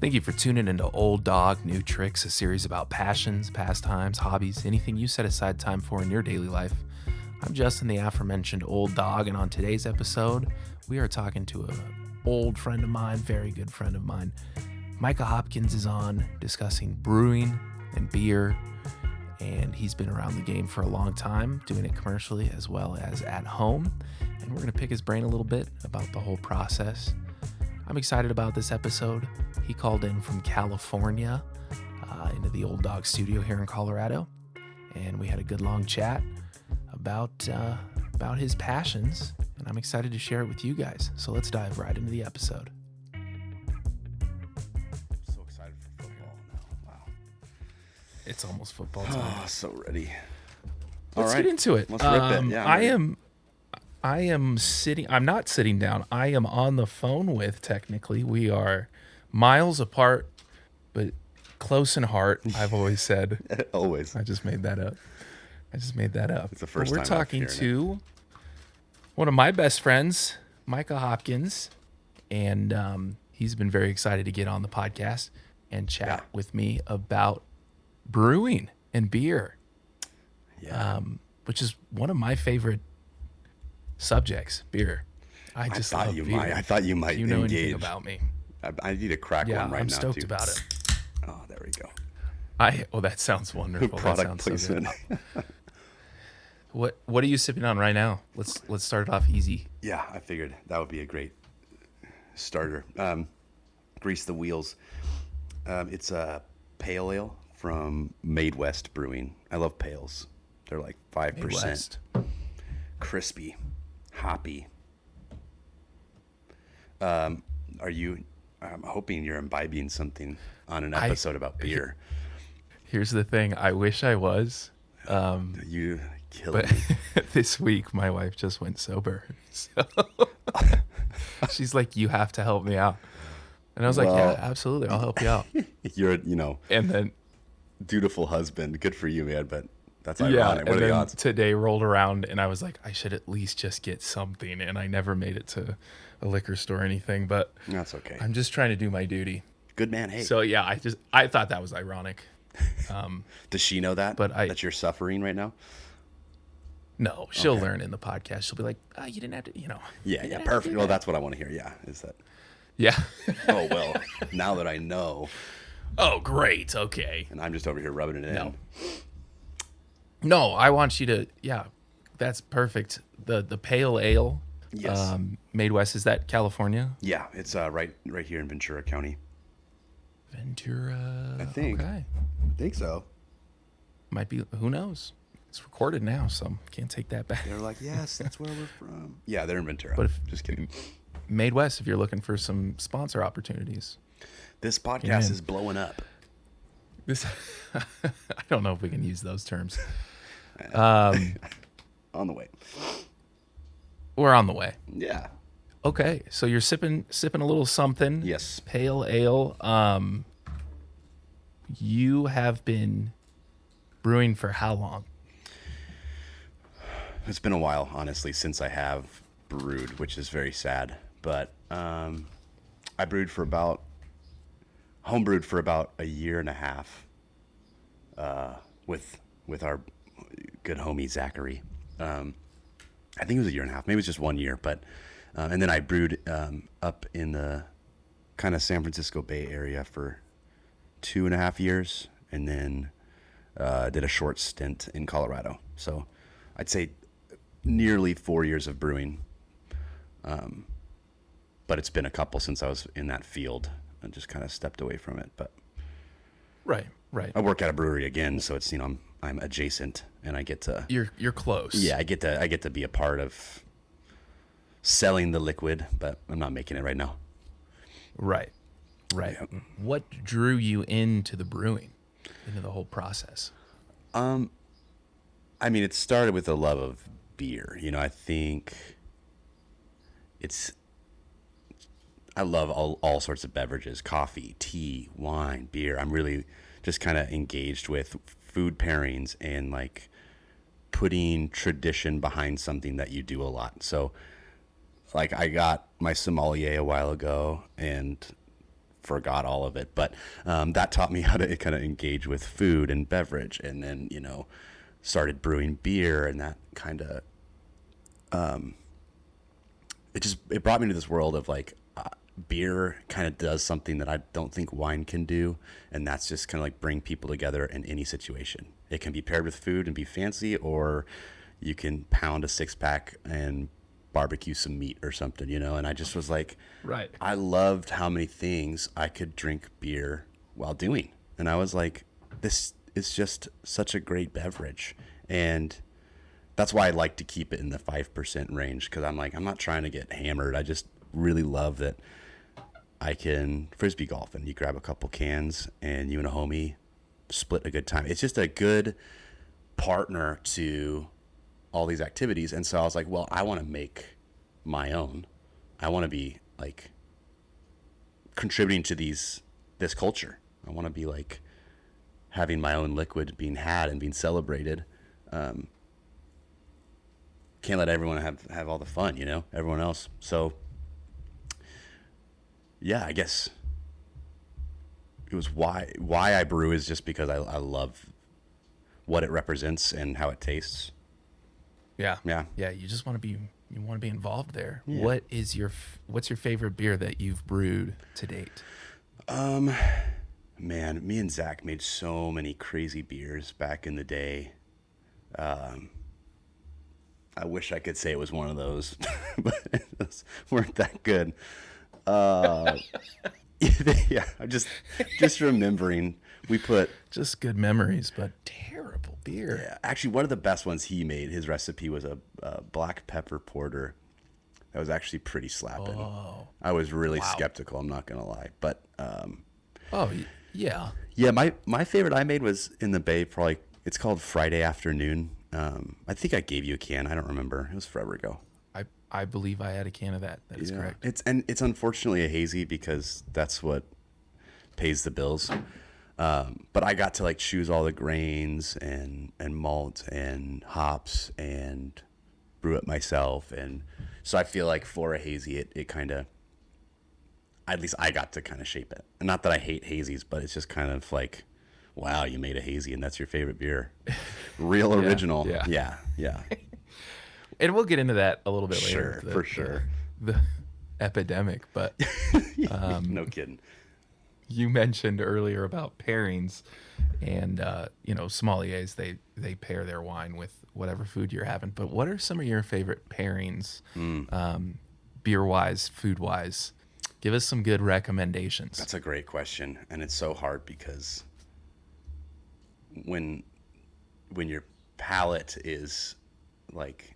Thank you for tuning into Old Dog, New Tricks, a series about passions, pastimes, hobbies, anything you set aside time for in your daily life. I'm Justin, the aforementioned Old Dog, and on today's episode, we are talking to an old friend of mine, very good friend of mine. Micah Hopkins is on discussing brewing and beer, and he's been around the game for a long time, doing it commercially as well as at home, and we're going to pick his brain a little bit about the whole process. I'm excited about this episode. He called in from California into the Old Dog studio here in Colorado, and we had a good long chat about his passions, and I'm excited to share it with you guys. So let's dive right into the episode. So excited for football now. Wow. It's almost football time. Oh, so ready. Let's get into it. Let's rip it. Yeah, I am sitting. I'm not sitting down. I am on the phone with. Technically, we are miles apart, but close in heart. I've always said. Always. I just made that up. It's the first We're time talking to one of my best friends, Micah Hopkins, and he's been very excited to get on the podcast and chat with me about brewing and beer. Yeah. Which is one of my favorite subjects, beer. I thought you beer. might. I thought you might You know engage. anything about me? I need to crack one right now. I'm stoked too. about it. Oh, there we go. That sounds wonderful. Product that sounds placement. So good. What are you sipping on right now? Let's start it off easy. Yeah, I figured that would be a great starter. Grease the wheels. It's a pale ale from Made West Brewing. I love pales. They're like 5%. Crispy, hoppy. I'm hoping you're imbibing something on an episode about beer. Here's the thing. I wish I was. You kill but me. this week my wife just went sober. So she's like, you have to help me out. And I was like, yeah, absolutely. I'll help you out. You're, and then dutiful husband. Good for you, man. But that's ironic. What are the odds? Today rolled around and I was like, I should at least just get something. And I never made it to a liquor store or anything, but that's okay. I'm just trying to do my duty. Good man. Hey. So yeah, I thought that was ironic. Does she know that? But that you're suffering right now? No, she'll learn in the podcast. She'll be like, you didn't have to, Yeah, perfect. Well, that's what I want to hear. Yeah, is that? Yeah. Oh, well, now that I know. Oh, great. Okay. And I'm just over here rubbing it in. No, I want you to, that's perfect. The pale ale. Yes. Made West, is that California? Yeah, it's right here in Ventura County. Ventura. I think. Okay. I think so. Might be, who knows? It's recorded now, so can't take that back. They're like, yes, that's where we're from. Yeah, they're in Ventura. But just kidding. Made West, if you're looking for some sponsor opportunities. This podcast is blowing up. I don't know if we can use those terms. On the way. We're on the way. Yeah. Okay, so you're sipping a little something. Yes. Pale ale. You have been brewing for how long? It's been a while, honestly, since I have brewed, which is very sad. But I homebrewed for about a year and a half with our good homie Zachary. I think it was a year and a half. Maybe it was just 1 year. But and then I brewed up in the kind of San Francisco Bay Area for 2.5 years, and then did a short stint in Colorado. So I'd say nearly 4 years of brewing. But it's been a couple since I was in that field and just kind of stepped away from it. But Right. I work at a brewery again, so it's I'm adjacent and I get to You're close. Yeah, I get to be a part of selling the liquid, but I'm not making it right now. Right. Yeah. What drew you into the brewing, into the whole process? I mean, it started with a love of beer. I think I love all sorts of beverages, coffee, tea, wine, beer. I'm really just kind of engaged with food pairings and like putting tradition behind something that you do a lot. So like I got my sommelier a while ago and forgot all of it. But that taught me how to kind of engage with food and beverage, and then started brewing beer, and that kind of it brought me to this world of like beer kind of does something that I don't think wine can do, and that's just kind of like bring people together in any situation. It can be paired with food and be fancy, or you can pound a 6-pack and barbecue some meat or something, and I just was like, Right. I loved how many things I could drink beer while doing, and I was like, this is just such a great beverage. And that's why I like to keep it in the 5% range, because I'm like, I'm not trying to get hammered. I just really love that I can frisbee golf and you grab a couple cans and you and a homie split a good time. It's just a good partner to all these activities. And so I was like, well, I want to make my own. I want to be like contributing to this culture. I want to be like having my own liquid being had and being celebrated. Can't let everyone have all the fun, everyone else. So yeah, I guess it was why I brew is just because I love what it represents and how it tastes. Yeah. Yeah. Yeah. You just want to be involved there. Yeah. What's your favorite beer that you've brewed to date? Man, me and Zach made so many crazy beers back in the day. I wish I could say it was one of those, but those weren't that good. Yeah, I'm just remembering we put Just good memories, but terrible beer. yeah, actually one of the best ones he made. His recipe was a black pepper porter. That was actually pretty slapping. Oh. I was really skeptical. I'm not gonna lie, but Yeah. yeah, my favorite I made was in the Bay. Probably it's called Friday Afternoon. I think I gave you a can. I don't remember. It was forever ago. I believe I had a can of that. That is correct. It's unfortunately a hazy because that's what pays the bills. But I got to like choose all the grains and malt and hops and brew it myself, and so I feel like for a hazy, it kind of, at least I got to kind of shape it. And not that I hate hazies, but it's just kind of like, wow, you made a hazy and that's your favorite beer. Real original. Yeah. Yeah. And we'll get into that a little bit later. Sure, for sure. The epidemic, but No kidding. you mentioned earlier about pairings, and sommeliers they pair their wine with whatever food you're having. But what are some of your favorite pairings, beer wise, food wise? Give us some good recommendations. That's a great question, and it's so hard because when your palate is like,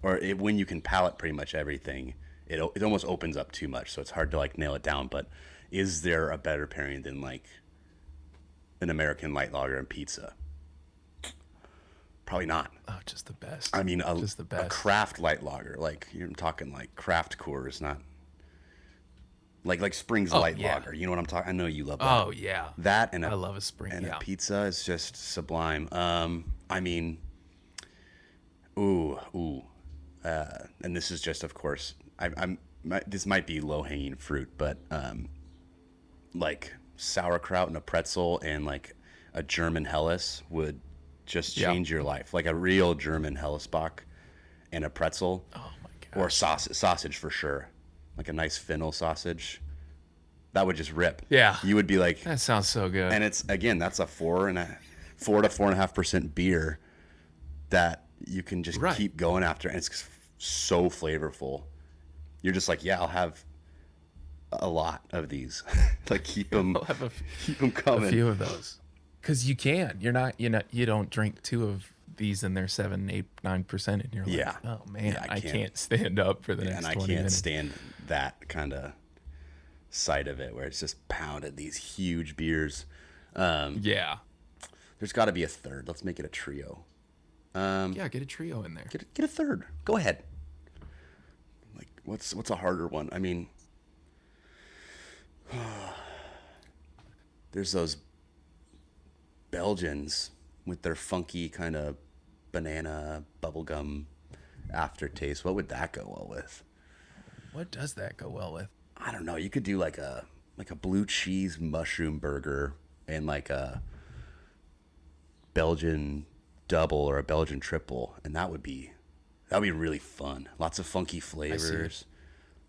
when you can palate pretty much everything, it almost opens up too much. So it's hard to like nail it down. But is there a better pairing than like an American light lager and pizza? Probably not. Oh, just the best. I mean, just the best. A craft light lager, like you're talking like craft Coors, not like Spring's light lager. You know what I'm talking? I know you love that. Oh yeah, that and I love a Spring. And a pizza is just sublime. I mean, and this is just, of course, this might be low hanging fruit, but like sauerkraut and a pretzel and like a German Helles would just change your life. Like a real German Hellesbach and a pretzel. Oh my god. Or sausage for sure. Like a nice fennel sausage. That would just rip. Yeah. You would be like, That sounds so good. and it's, again, that's a 4 to 4.5% beer that you can just keep going after, and it's so flavorful. You're just like, yeah, I'll have a lot of these. Like keep them coming. A few of those, because you can. You don't drink 2 of these and they're 7, 8, 9%, and you're like, oh man, I can't stand up for the next 20 minutes. And I can't stand that kind of side of it where it's just pounded these huge beers. Yeah. There's got to be a third. Let's make it a trio. Yeah, get a trio in there. Get a third. Go ahead. Like what's a harder one? I mean, there's those Belgians with their funky kind of banana bubblegum aftertaste. What would that go well with? What does that go well with? I don't know. You could do like like a blue cheese mushroom burger and like a Belgian double or a Belgian triple, and that'd be really fun. Lots of funky flavors.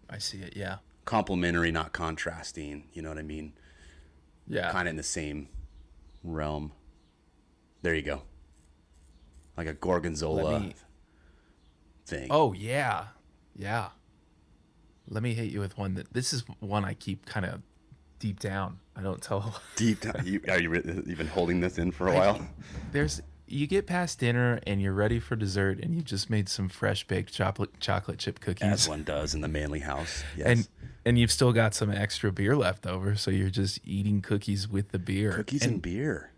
I see it. Yeah. Complementary, not contrasting. You know what I mean? Yeah. Kind of in the same realm. There you go. Like a gorgonzola thing. Oh yeah, yeah. Let me hit you with one this is one I keep kind of deep down. I don't tell. Deep down. You've been holding this in for a while? You get past dinner and you're ready for dessert, and you just made some fresh baked chocolate chip cookies. As one does in the manly house. Yes. And you've still got some extra beer left over, so you're just eating cookies with the beer. Cookies and beer.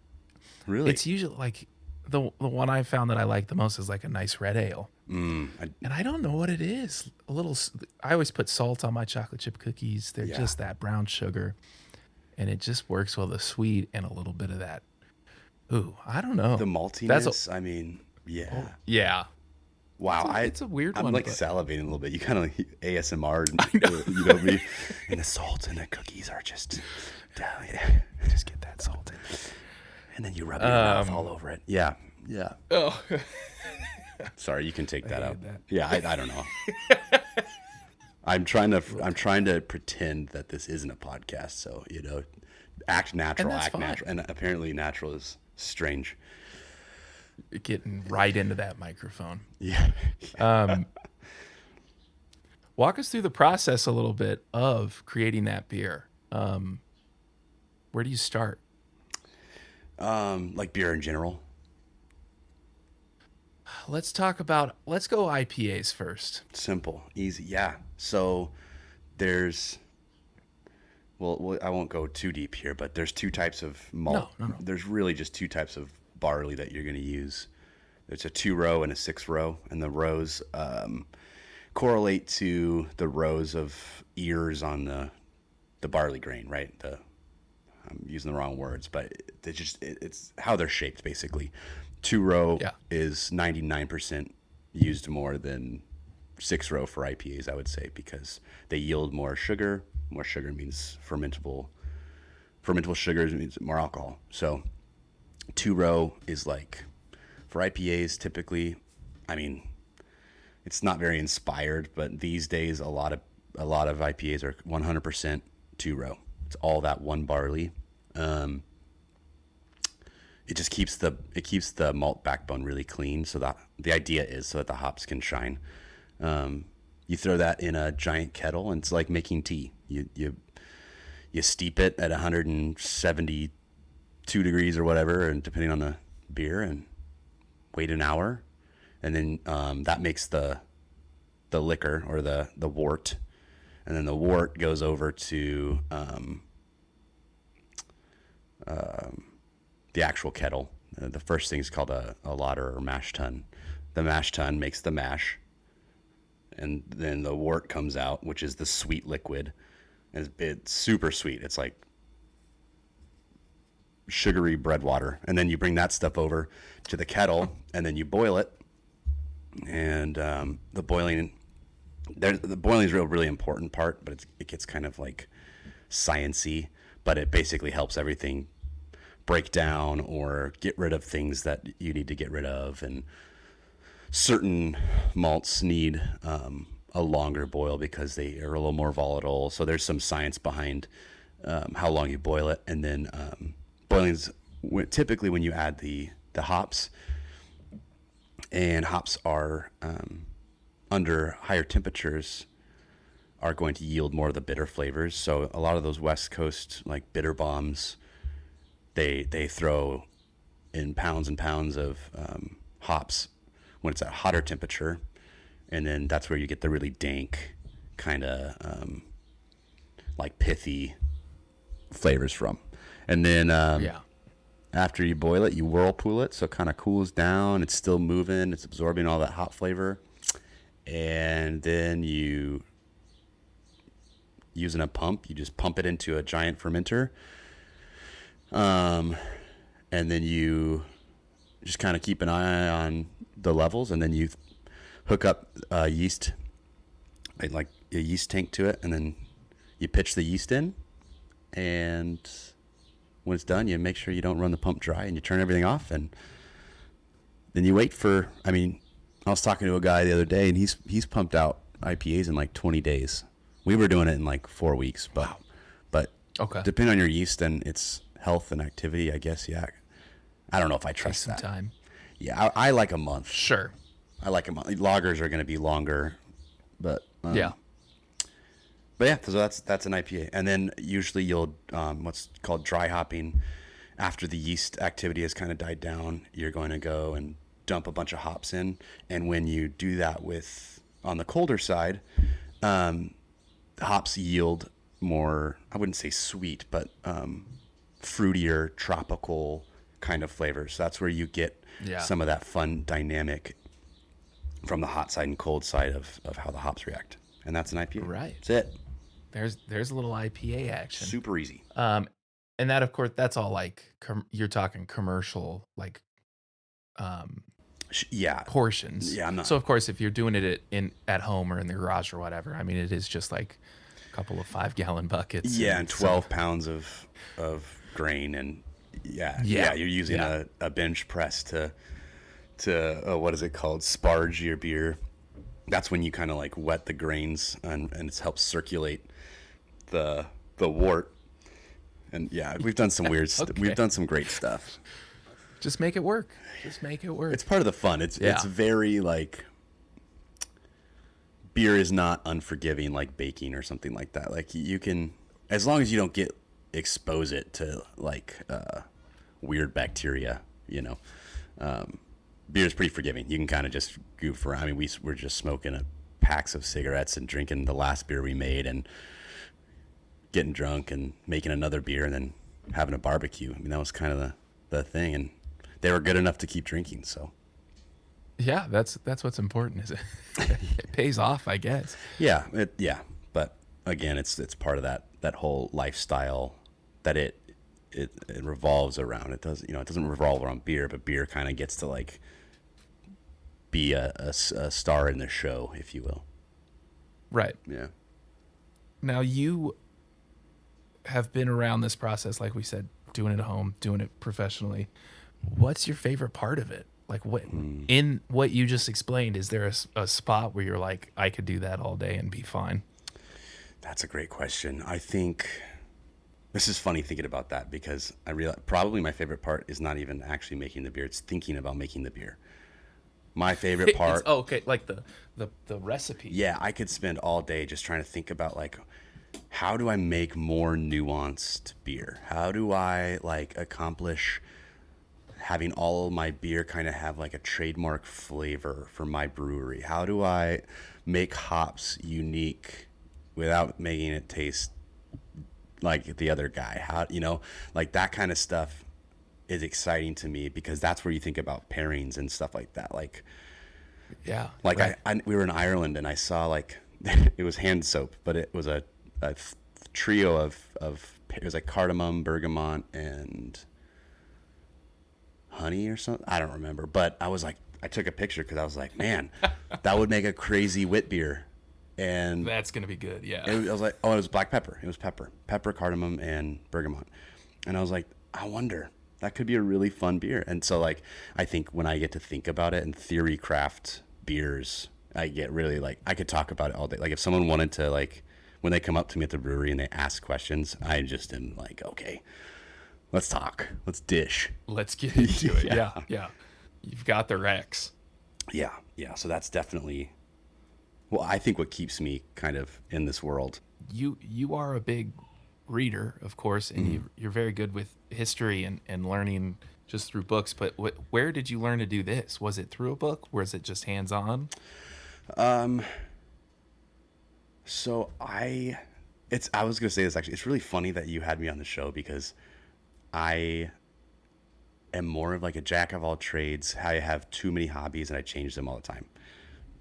Really? It's usually like the one I found that I like the most is like a nice red ale. And I don't know what it is. I always put salt on my chocolate chip cookies. They're just that brown sugar, and it just works well, the sweet and a little bit of that. Ooh, I don't know. The maltiness. Yeah. Oh, yeah. Wow, it's a weird one. I'm like salivating a little bit. You kind of ASMR, you know me. And the salt and the cookies are just, just get that salt in, and then you rub your mouth all over it. Yeah. Oh, sorry, you can take that out. That. Yeah, I don't know. I'm trying to pretend that this isn't a podcast, so act natural, natural, and apparently natural is strange. Getting right into that microphone. Yeah. Walk us through the process a little bit of creating that beer. Where do you start? Like beer in general. Let's go IPAs first. Simple, easy. Yeah. So there's, well, I won't go too deep here, but there's two types of malt. No. There's really just two types of barley that you're going to use. There's a 2-row and a 6-row, and the rows correlate to the rows of ears on the barley grain, right? I'm using the wrong words, but it's how they're shaped basically. 2-row is 99% used more than 6-row for IPAs, I would say, because they yield more sugar. More sugar means fermentable sugars means more alcohol. So 2-row is like, for IPAs typically, it's not very inspired, but these days a lot of IPAs are 100% 2-row. It's all that one barley. It just keeps the malt backbone really clean. So that the idea is so that the hops can shine. You throw that in a giant kettle, and it's like making tea. You steep it at 172 degrees or whatever, and depending on the beer, and wait an hour, and then that makes the liquor or the wort, and then the wort goes over to the actual kettle. The first thing is called a lauter or mash tun. The mash tun makes the mash, and then the wort comes out, which is the sweet liquid. And it's super sweet. It's like sugary bread water. And then you bring that stuff over to the kettle, and then you boil it. And the boiling is a really important part, but it gets kind of like science-y, but it basically helps everything break down or get rid of things that you need to get rid of. And certain malts need a longer boil because they are a little more volatile. So there's some science behind how long you boil it. And then boiling's typically when you add the hops, and hops are under higher temperatures are going to yield more of the bitter flavors. So a lot of those West Coast like bitter bombs, they throw in pounds and pounds of hops when it's at hotter temperature, and then that's where you get the really dank kind of like pithy flavors from. And then after you boil it, you whirlpool it so it kind of cools down. It's still moving. It's absorbing all that hop flavor. And then you, using a pump, you just pump it into a giant fermenter. And then you just kind of keep an eye on the levels, and then you hook up like a yeast tank to it, and then you pitch the yeast in, And when it's done, you make sure you don't run the pump dry, and you turn everything off, and then you wait for. I mean, I was talking to a guy the other day, and he's pumped out IPAs in like 20 days. We were doing it in like 4 weeks, but Wow. but Okay. depending on your yeast and its health and activity, I guess. Yeah, I don't know if I Take trust some that. time. Yeah, I like a month. Sure. I like a month. Lagers are going to be longer, but Yeah. But yeah, so that's an IPA, and then usually you'll what's called dry hopping. After the yeast activity has kind of died down, you're going to go and dump a bunch of hops in, and when you do that with on the colder side, hops yield more. I wouldn't say sweet, but fruitier, tropical kind of flavors. So that's where you get some of that fun dynamic from the hot side and cold side of how the hops react, and that's an IPA. Right. That's it. There's a little IPA action. Super easy. And that, of course, that's all like you're talking commercial, like Yeah. portions. Yeah, I'm not. So of course, if you're doing it at home or in the garage or whatever, I mean, it is just like a couple of 5-gallon buckets. Yeah, and 12 pounds of grain, and you're using a bench press to what is it called? Sparge your beer. That's when you kind of like wet the grains and it helps circulate the wort. And yeah, we've done some weird stuff. We've done some great stuff. Just make it work. Just make it work. It's part of the fun. It's very like, beer is not unforgiving like baking or something like that. Like you can, as long as you don't expose it to like weird bacteria, beer is pretty forgiving. You can kind of just goof around. I mean, we're just smoking packs of cigarettes and drinking the last beer we made and getting drunk and making another beer and then having a barbecue. I mean, that was kind of the thing, and they were good enough to keep drinking. So yeah, that's what's important, is it? It pays off, I guess. Yeah. But again, it's part of that whole lifestyle that it revolves around. It doesn't revolve around beer, but beer kind of gets to like be a star in the show, if you will. Right. Yeah. Now, you have been around this process, like we said, doing it at home, doing it professionally. What's your favorite part of it? Like, what in what you just explained, is there a spot where you're like, I could do that all day and be fine? That's a great question. I think this is funny thinking about that, because I realize probably my favorite part is not even actually making the beer. It's thinking about making the beer. My favorite part. Okay, like the recipe. Yeah, I could spend all day just trying to think about like, how do I make more nuanced beer? How do I like accomplish having all of my beer kind of have like a trademark flavor for my brewery? How do I make hops unique without making it taste like the other guy? How, like that kind of stuff is exciting to me, because that's where you think about pairings and stuff like that. Like, Yeah. like right. we were in Ireland, and I saw like, it was hand soap, but it was a trio of it was like cardamom, bergamot, and honey or something. I don't remember, but I was like, I took a picture because I was like, man, that would make a crazy wit beer. And That's gonna be good. Yeah. I was like, oh, it was black pepper. It was pepper, cardamom, and bergamot. And I was like, I wonder, that could be a really fun beer. And so like, I think when I get to think about it and theory craft beers, I get really like, I could talk about it all day. Like if someone wanted to, like, when they come up to me at the brewery and they ask questions, I just am like, okay, let's talk, let's dish. Let's get into it. Yeah. Yeah. You've got the Rex. Yeah. So that's definitely, well, I think what keeps me kind of in this world. You are a big reader, of course, and you're very good with history and learning just through books. But where did you learn to do this? Was it through a book? Was it just hands-on? So I was going to say this actually. It's really funny that you had me on the show, because I am more of like a jack of all trades. I have too many hobbies and I change them all the time.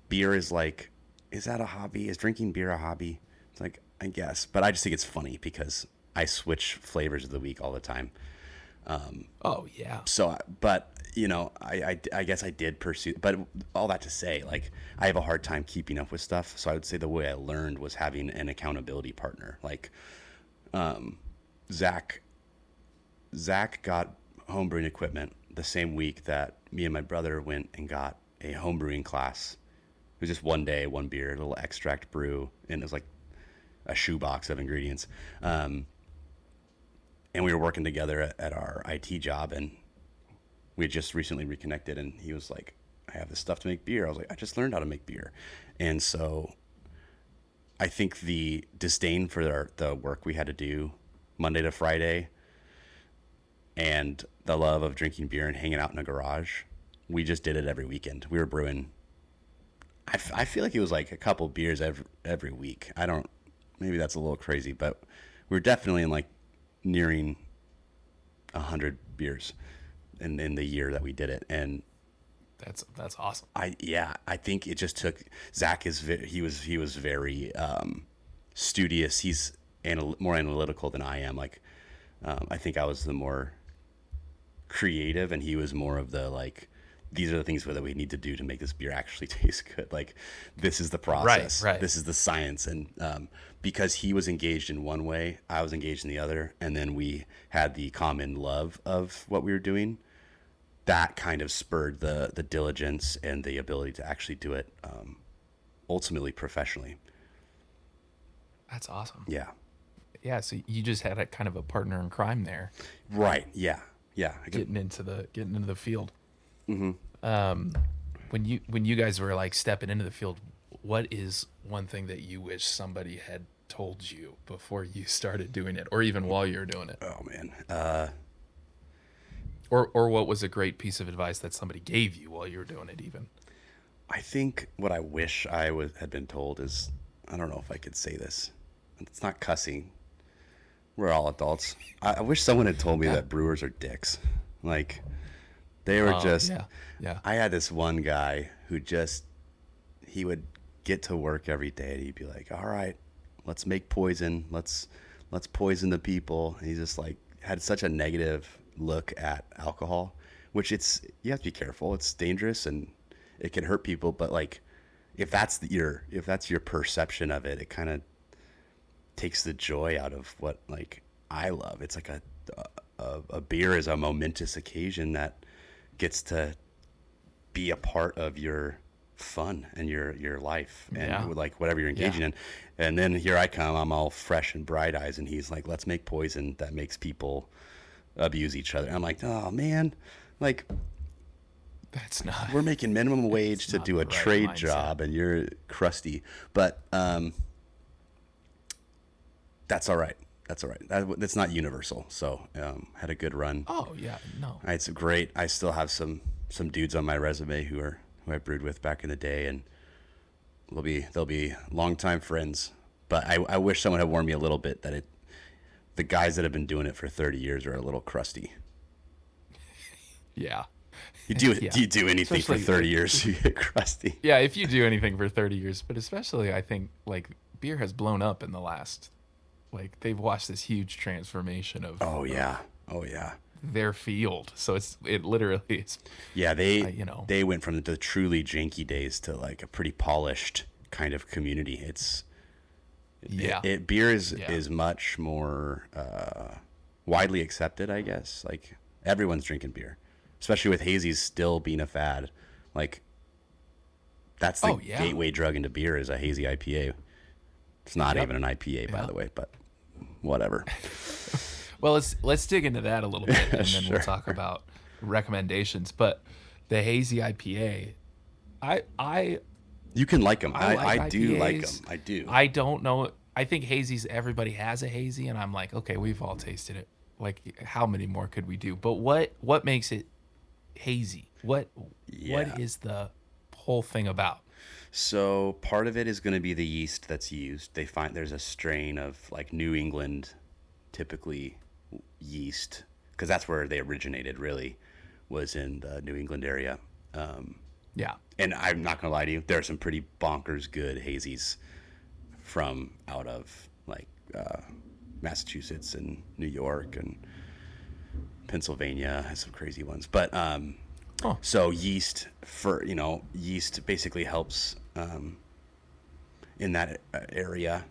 Beer is like, is that a hobby? Is drinking beer a hobby? It's like, I guess, but I just think it's funny because I switch flavors of the week all the time. Oh yeah. So, but I guess I did pursue, but all that to say, like, I have a hard time keeping up with stuff. So I would say the way I learned was having an accountability partner. Like, Zach got homebrewing equipment the same week that me and my brother went and got a homebrewing class. It was just one day, one beer, a little extract brew, and it was like a shoebox of ingredients. And we were working together at our IT job, and we had just recently reconnected, and he was like, I have this stuff to make beer. I was like, I just learned how to make beer. And so I think the disdain for the work we had to do Monday to Friday and the love of drinking beer and hanging out in a garage, we just did it every weekend. We were brewing. I feel like it was like a couple beers every week. Maybe that's a little crazy, but we were definitely in like nearing 100 beers in the year that we did it. And that's awesome. I think it just took Zach he was very studious. He's more analytical than I am. Like I think I was the more creative, and he was more of the like, these are the things that we need to do to make this beer actually taste good. Like, this is the process. Right. This is the science. And because he was engaged in one way, I was engaged in the other, and then we had the common love of what we were doing. That kind of spurred the diligence and the ability to actually do it ultimately professionally. That's awesome. Yeah. Yeah, so you just had a kind of a partner in crime there. Right. Yeah. Getting into the field. Mm-hmm. When you guys were like stepping into the field, what is one thing that you wish somebody had told you before you started doing it, or even while you were doing it? Oh man. Or what was a great piece of advice that somebody gave you while you were doing it even? I think what I wish had been told is, I don't know if I could say this. It's not cussing. We're all adults. I wish someone had told me that brewers are dicks. Like, they were just... Yeah. I had this one guy who he would get to work every day, and he'd be like, all right, let's make poison. Let's poison the people. And he just like had such a negative look at alcohol, which you have to be careful. It's dangerous and it can hurt people, but like if that's your perception of it, it kind of takes the joy out of what like I love. It's like a beer is a momentous occasion that gets to be a part of your fun and your life and like whatever you're engaging in. And then here I come, I'm all fresh and bright eyes, and he's like, let's make poison that makes people abuse each other. I'm like, oh man, like that's not, we're making minimum wage to do a trade job, and you're crusty, but that's all right. That's not universal. So had a good run. Oh yeah, no, it's great. I still have some dudes on my resume who I brewed with back in the day, and they'll be longtime friends. But I wish someone had warned me a little bit that the guys that have been doing it for 30 years are a little crusty. Yeah. Do you do anything for 30 years, you get crusty? Yeah, if you do anything for 30 years, but especially I think like beer has blown up in the last, like they've watched this huge transformation of their field. So it literally is. Yeah, they went from the truly janky days to like a pretty polished kind of community. Beer is much more widely accepted, I guess. Like everyone's drinking beer, especially with hazies still being a fad. Like that's the gateway drug into beer is a hazy IPA. It's not even an IPA, by the way, but whatever. Well, let's dig into that a little bit, and then we'll talk about recommendations. But the hazy IPA, you can like them. I do like them. I do. I don't know. I think hazies, everybody has a hazy, and I'm like, okay, we've all tasted it. Like, how many more could we do? But what makes it hazy? What is the whole thing about? So part of it is going to be the yeast that's used. They find there's a strain of like New England, typically yeast, because that's where they originated. Really, was in the New England area. And I'm not gonna lie to you, there are some pretty bonkers good hazies from out of like Massachusetts and New York and Pennsylvania has some crazy ones. But so yeast basically helps in that area,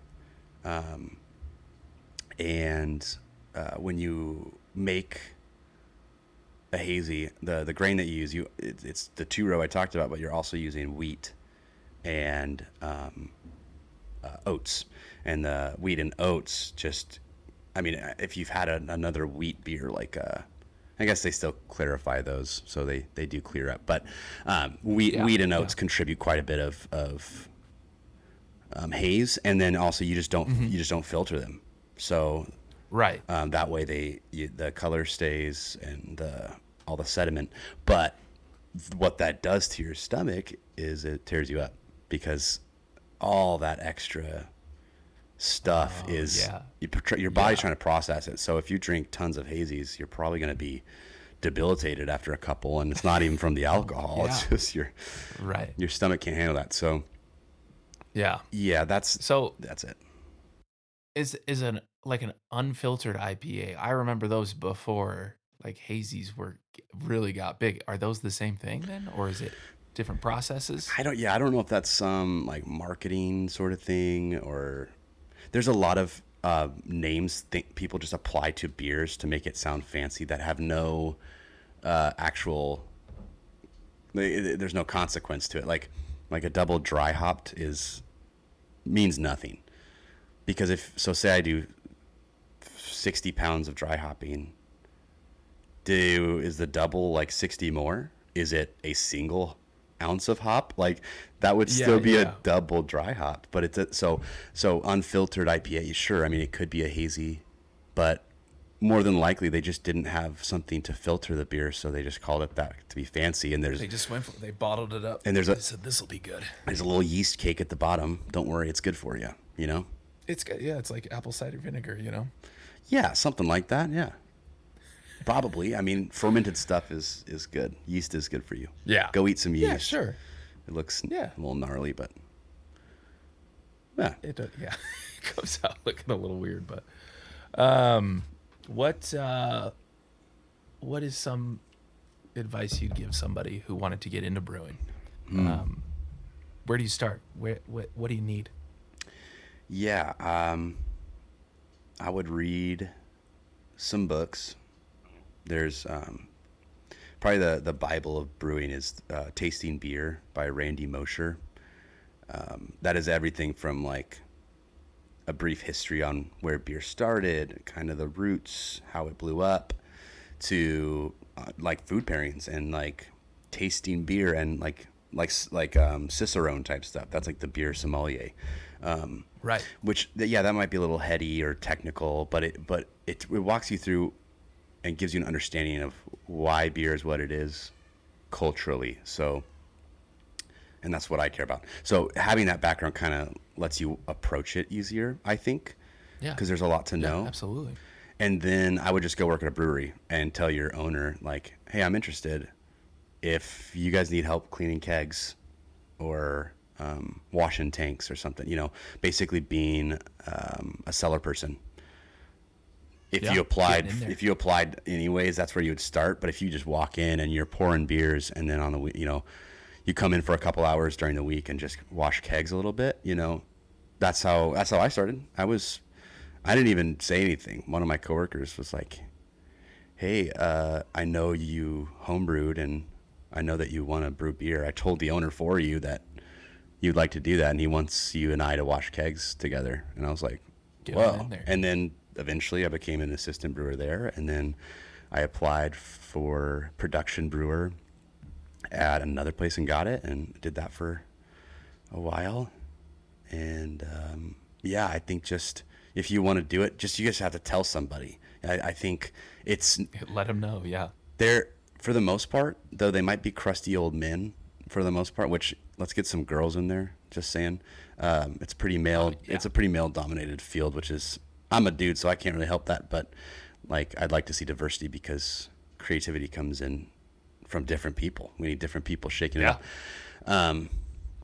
and when you make a hazy, the grain that you use, it's the 2-row I talked about, but you're also using wheat and oats. And the wheat and oats just, I mean, if you've had another wheat beer, like I guess they still clarify those, so they do clear up. But wheat and oats contribute quite a bit of haze, and then also you just don't filter them. So Right. that way the color stays and all the sediment. But what that does to your stomach is it tears you up, because all that extra stuff your body's trying to process it. So if you drink tons of hazies, you're probably going to be debilitated after a couple, and it's not even from the alcohol. It's just your stomach can't handle that. So that's it. Is an unfiltered IPA. I remember those before, like hazies really got big. Are those the same thing then, or is it different processes? I don't know if that's some like marketing sort of thing, or there's a lot of names people just apply to beers to make it sound fancy that have no actual. There's no consequence to it. Like a double dry hopped means nothing, because say I do 60 pounds of dry hopping, is the double like 60 more? Is it a single ounce of hop? Like that would still be a double dry hop, but it's so unfiltered IPA. Sure, I mean it could be a hazy, but more than likely they just didn't have something to filter the beer, so they just called it that to be fancy. And they bottled it up, and they said this will be good. There's a little yeast cake at the bottom. Don't worry, it's good for you. You know, it's good. Yeah, it's like apple cider vinegar. You know. Yeah, something like that. Yeah. Probably. I mean, fermented stuff is good. Yeast is good for you. Yeah. Go eat some yeast. Yeah, sure. It looks a little gnarly, but it comes out looking a little weird. But what is some advice you'd give somebody who wanted to get into brewing? Where do you start? What do you need? Yeah, I would read some books. There's probably the Bible of brewing is Tasting Beer by Randy Mosher. That is everything from like a brief history on where beer started, kind of the roots, how it blew up, to like food pairings and like tasting beer and like Cicerone type stuff. That's like the beer sommelier. Right. Which that might be a little heady or technical, but it walks you through and gives you an understanding of why beer is what it is culturally. So, and that's what I care about. So having that background kind of lets you approach it easier, I think. Yeah. Because there's a lot to know. Yeah, absolutely. And then I would just go work at a brewery and tell your owner, like, hey, I'm interested. If you guys need help cleaning kegs or washing tanks or something, basically being a cellar person. If you applied anyways, that's where you would start. But if you just walk in and you're pouring beers, and then on the you come in for a couple hours during the week and just wash kegs a little bit, that's how I started. I didn't even say anything. One of my coworkers was like, hey, I know you homebrewed and I know that you want to brew beer. I told the owner for you that you'd like to do that, and he wants you and I to wash kegs together. And I was like, whoa. And then eventually I became an assistant brewer there, and then I applied for production brewer at another place and got it, and did that for a while. And I think just if you want to do it, you just have to tell somebody. I think it's let them know. Yeah, they're, for the most part, though they might be crusty old men for the most part, which let's get some girls in there, just saying. It's pretty male. It's a pretty male dominated field, which is, I'm a dude, so I can't really help that. But like, I'd like to see diversity, because creativity comes in from different people. We need different people shaking it up.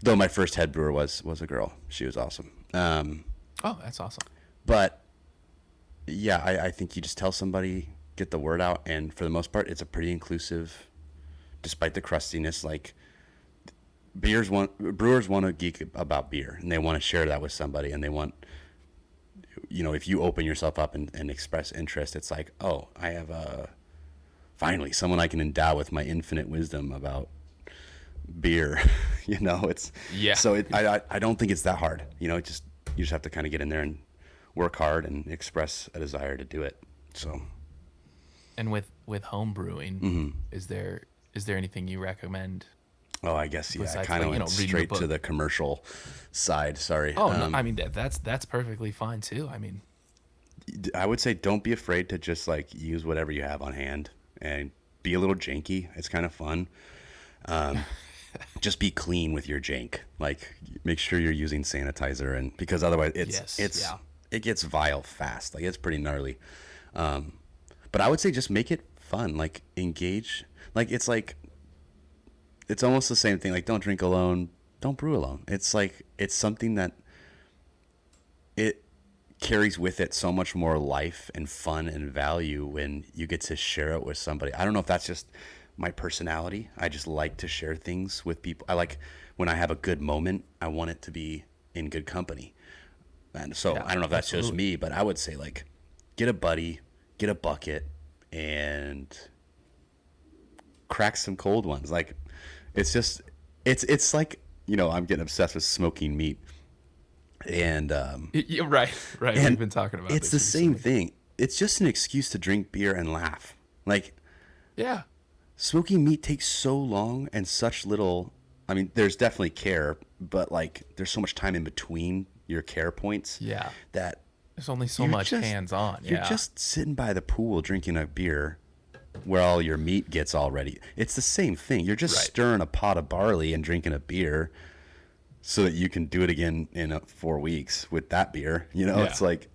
Though my first head brewer was a girl. She was awesome. Oh, that's awesome. But yeah, I think you just tell somebody, get the word out. And for the most part, it's a pretty inclusive, despite the crustiness. Like, brewers want to geek about beer, and they want to share that with somebody, and they want, if you open yourself up and express interest, it's like, oh, I have finally someone I can endow with my infinite wisdom about beer. It's Yeah. so I don't think it's that hard. You just have to kind of get in there and work hard and express a desire to do it. So. And with home brewing, is there anything you recommend? Oh, I guess, yeah, I Besides, kind of like, went reading the straight book. to the commercial side. Sorry. Oh, no, I mean, that's perfectly fine too. I mean, I would say don't be afraid to just like use whatever you have on hand and be a little janky. It's kind of fun. Just be clean with your jank. Like, make sure you're using sanitizer, and because otherwise it gets vile fast. Like, it's pretty gnarly. But I would say just make it fun. Like, engage. Like, it's almost the same thing. Like, don't drink alone, don't brew alone. It's like, it's something that it carries with it so much more life and fun and value when you get to share it with somebody. I don't know if that's just my personality. I just like to share things with people. I like when I have a good moment, I want it to be in good company. And so I don't know if that's just me, but I would say, like, get a buddy, get a bucket, and crack some cold ones. Like, it's just, it's like, I'm getting obsessed with smoking meat. And yeah, right. and We've been talking about it's this the same recently. thing. It's just an excuse to drink beer and laugh. Like, Yeah. smoking meat takes so long and such little. I mean, there's definitely care, but like, there's so much time in between your care points. Yeah. That There's only so you're much just- hands-on. You're Yeah. just sitting by the pool drinking a beer where all your meat gets all ready. It's the same thing. You're just Right. stirring a pot of barley and drinking a beer so that you can do it again in 4 weeks with that beer. Yeah. It's like,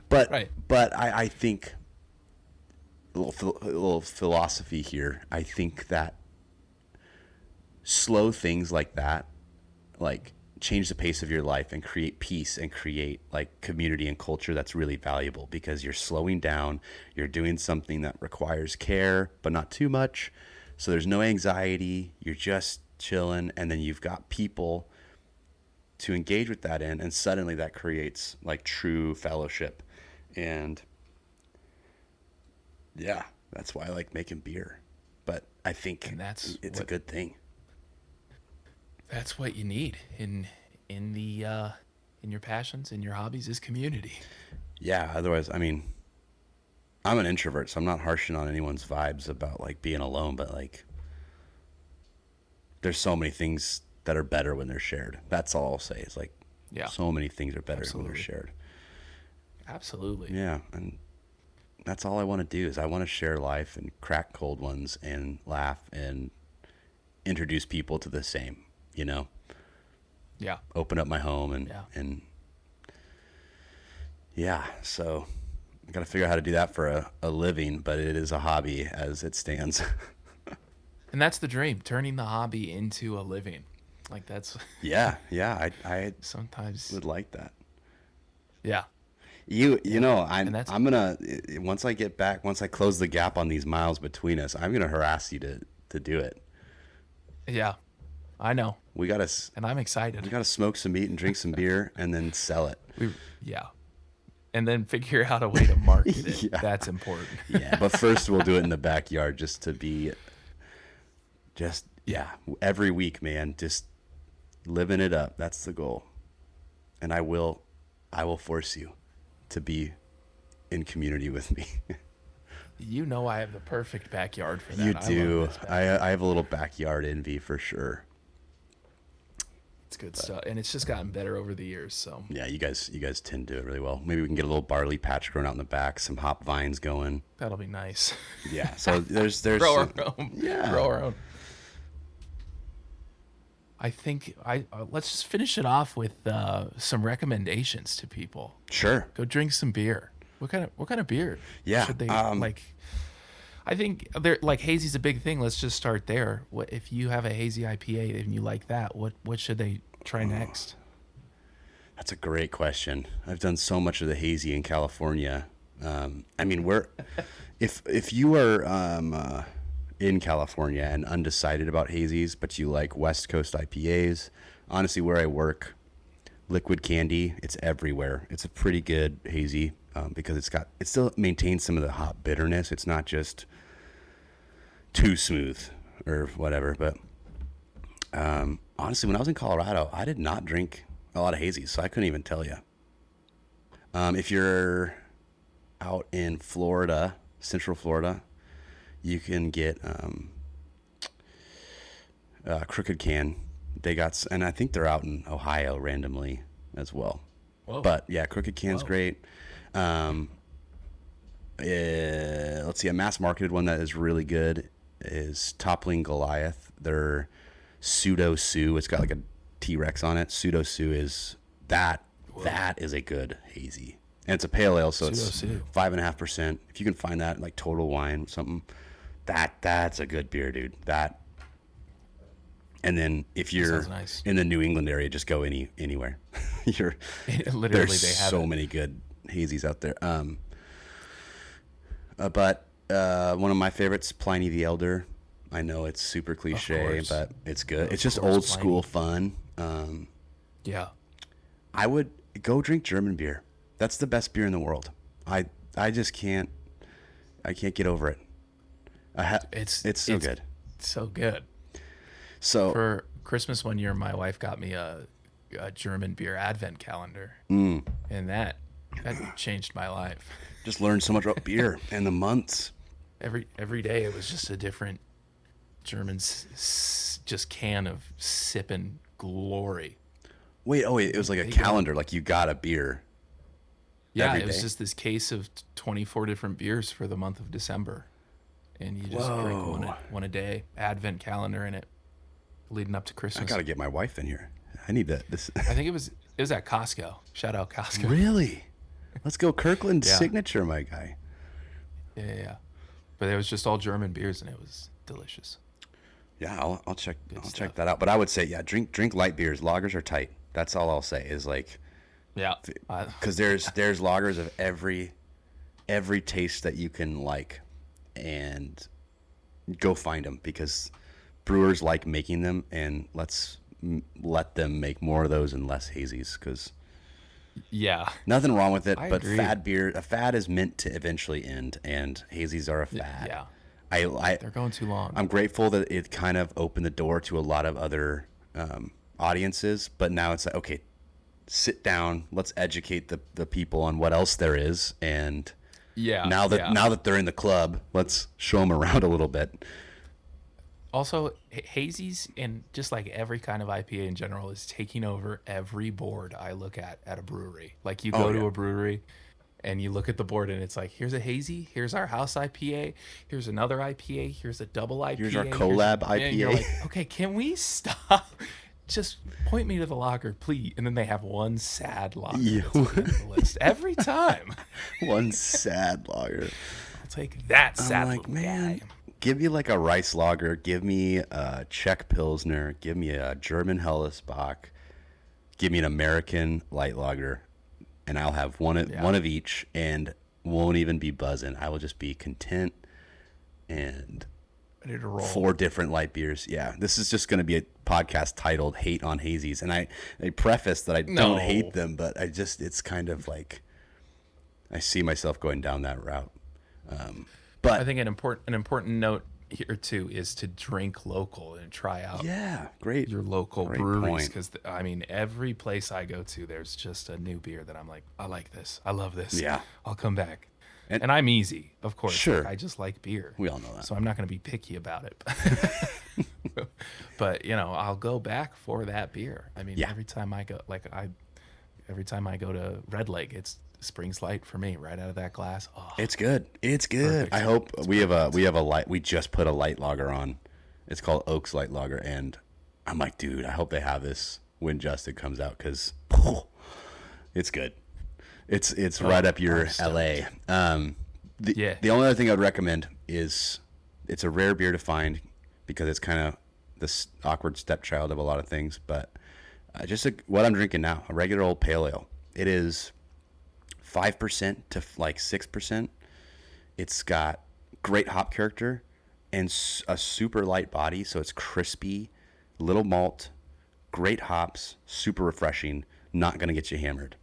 but Right. I think a little philosophy here. I think that slow things like that, like, change the pace of your life and create peace and create like community and culture that's really valuable, because you're slowing down, you're doing something that requires care but not too much, so there's no anxiety, you're just chilling, and then you've got people to engage with that in, and suddenly that creates like true fellowship. And yeah, that's why I like making beer. But I think And that's it's a what- good thing. That's what you need in your passions, in your hobbies, is community. Yeah, otherwise, I mean, I'm an introvert, so I'm not harshing on anyone's vibes about like being alone, but like, there's so many things that are better when they're shared. That's all I'll say. Is like, Yeah. so many things are better when they're Absolutely. shared. Absolutely. Yeah, and that's all I want to do, is I want to share life and crack cold ones and laugh and introduce people to the same, Yeah. open up my home and Yeah. So I got to figure out how to do that for a living, but it is a hobby as it stands. And that's the dream, turning the hobby into a living. Like, that's Yeah, I sometimes. would like that. Yeah. I'm And that's- I'm gonna, once I get back, once I close the gap on these miles between us, I'm gonna harass you to do it. Yeah. I know. We gotta And I'm excited. smoke some meat and drink some beer and then sell it. Yeah. And then figure out a way to market it. Yeah. That's important. Yeah, but first we'll do it in the backyard, just every week, man, just living it up. That's the goal. And I will force you to be in community with me. You know I have the perfect backyard for that. You I love do. this backyard. I have a little backyard envy for sure. It's good stuff. And it's just gotten better over the years. So Yeah, you guys tend to do it really well. Maybe we can get a little barley patch growing out in the back, some hop vines going. that'll be nice. Yeah, so there's Grow our some- own. Yeah. Grow our own. I think let's just finish it off with some recommendations to people. Sure. Go drink some beer. What kind of beer? Yeah, Should they like? I think they're like hazy's a big thing. Let's just start there. What if you have a hazy IPA and you like that? What should they try next? That's a great question. I've done so much of the hazy in California. I mean, if you are in California and undecided about hazies, but you like West Coast IPAs, honestly, where I work, liquid candy. It's everywhere. It's a pretty good hazy because it still maintains some of the hop bitterness. It's not just too smooth or whatever. But honestly, when I was in Colorado, I did not drink a lot of hazies, so I couldn't even tell you. If you're out in Florida, Central Florida, you can get Crooked Can. They got, and I think they're out in Ohio randomly as well. Whoa. But yeah, Crooked Can's great. Let's see, a mass marketed one that is really good is Toppling Goliath. They're Pseudo Sue. It's got like a T-Rex on it. Pseudo Sue is that. Whoa. That is a good hazy. And it's a pale ale, so it's 5.5%. If you can find that, like Total Wine, something, that's a good beer, dude. That. And then if you're in the New England area, just go anywhere. Literally, there's they have so many good hazies out there. But one of my favorites, Pliny the Elder. I know it's super cliche, but it's good. It's just old school fun. Yeah. I would go drink German beer. That's the best beer in the world. I just can't. I can't get over it. It's so good. So good. So for Christmas one year, my wife got me a German beer advent calendar, and that changed my life. Just learned so much about beer and the months. Every day it was just a different German just can of sipping glory. Wait, it was like a calendar, like you got a beer. Yeah, it was just this case of 24 different beers for the month of December, and you just drink one a day. Advent calendar in it, leading up to Christmas. I gotta get my wife in here. I need that. I think it was at Costco. Shout out Costco. Really? Let's go Kirkland Signature, my guy. Yeah. But it was just all German beers, and it was delicious. Yeah, I'll check that out. But I would say, drink light beers. Lagers are tight. That's all I'll say. Is like, because there's lagers of every taste that you can like, and go find them because brewers like making them, and let's let them make more of those and less hazies because. Yeah. Nothing wrong with it, I but agree. a fad is meant to eventually end, and hazies are a fad. Yeah. They're going too long. I'm grateful that it kind of opened the door to a lot of other audiences, but now it's like, okay, sit down, let's educate the people on what else there is, and now that they're in the club, let's show them around a little bit. Also, hazies and just like every kind of IPA in general is taking over every board I look at a brewery. Like you go to a brewery and you look at the board and it's like, here's a hazy, here's our house IPA, here's another IPA, here's a double IPA. Here's our collab IPA. And you're like, okay, can we stop? Just point me to the lager, please. And then they have one sad lager that's on the list every time. One sad lager. I'll take that sad like, man. Guy. Give me like a rice lager. Give me a Czech Pilsner. Give me a German Hellesbock. Give me an American light lager, and I'll have one of each, and won't even be buzzing. I will just be content and ready to roll. 4 different light beers. Yeah, this is just going to be a podcast titled "Hate on Hazies," and I preface that I don't hate them, but it's kind of like I see myself going down that route. But I think an important note here too is to drink local and try out your local breweries, because I mean every place I go to there's just a new beer that I'm like, I like this, I love this, I'll come back, and I'm easy, of course. Sure, like, I just like beer. We all know that, so I'm not going to be picky about it. But I'll go back for that beer. I mean, every time I go, every time I go to Red Lake, it's Springs Light for me, right out of that glass. Oh, it's good. Perfect. I hope we have a light. We just put a light lager on. It's called Oaks Light Lager, and I'm like, dude, I hope they have this when Justin comes out, because it's good. It's right up your LA. The only other thing I'd recommend is it's a rare beer to find because it's kind of this awkward stepchild of a lot of things, but what I'm drinking now, a regular old pale ale. It is 5% to like 6%. It's got great hop character and a super light body, so it's crispy, little malt, great hops, super refreshing. not going to get you hammered.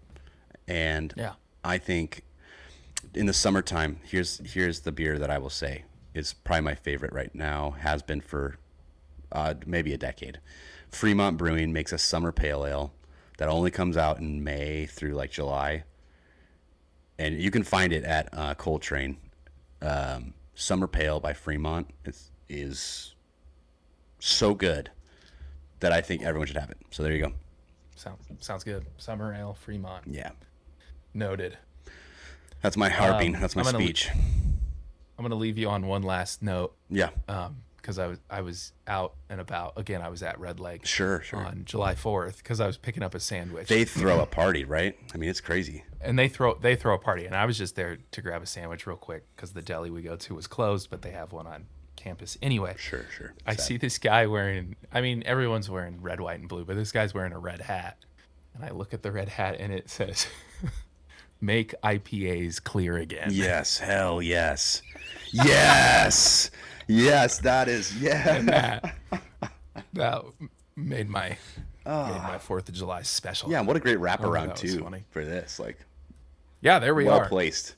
And Yeah. I think in the summertime, here's the beer that I will say is probably my favorite right now, has been for maybe a decade. Fremont Brewing makes a summer pale ale that only comes out in May through like July. And you can find it at Coltrane. Summer Pale by Fremont is so good that I think everyone should have it. So there you go. Sounds good. Summer Ale Fremont. Yeah. Noted. That's my harping. That's my speech. I'm going to leave you on one last note. Yeah. Because I was out and about. Again, I was at Red Leg. Sure. On July 4th because I was picking up a sandwich. They throw a party, right? I mean, it's crazy. And they throw a party. And I was just there to grab a sandwich real quick because the deli we go to was closed, but they have one on campus anyway. Sure. I see this guy wearing, I mean, everyone's wearing red, white, and blue, but this guy's wearing a red hat. And I look at the red hat and it says, "Make IPAs clear again." Yes. Hell yes. Yes. Yes, that is. Yeah. And that made my 4th of July special. Yeah, what a great wraparound that was too funny. for this. Like, yeah, there we well are. placed.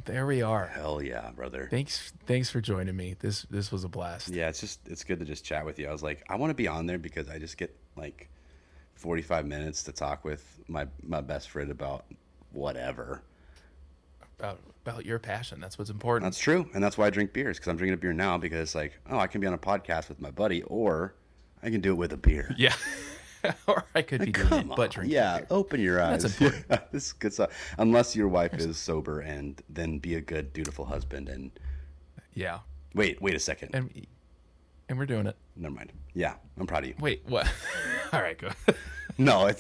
There we are. Hell yeah, brother. Thanks for joining me. This was a blast. Yeah, it's good to just chat with you. I was like, I want to be on there because I just get like 45 minutes to talk with my best friend about whatever. About your passion. That's what's important. That's true, and that's why I drink beers, because I'm drinking a beer now because like, oh, I can be on a podcast with my buddy, or I can do it with a beer. Yeah. Or I could be doing it, but drinking. Yeah, beer. open your eyes. That's important. Yeah, this is good stuff. Unless your wife is sober, and then be a good, dutiful husband. And Yeah. wait a second. And we're doing it. Never mind. Yeah, I'm proud of you. Wait, what? All right, go. No,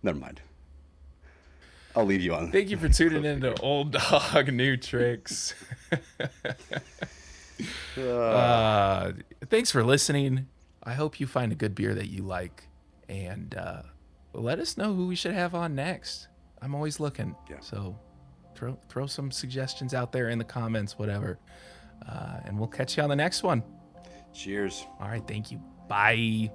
never mind. I'll leave you on. Thank you for tuning in to Old Dog New Tricks. Thanks for listening. I hope you find a good beer that you like, and let us know who we should have on next. I'm always looking. Yeah. So throw some suggestions out there in the comments, whatever, and we'll catch you on the next one. Cheers. All right. Thank you. Bye.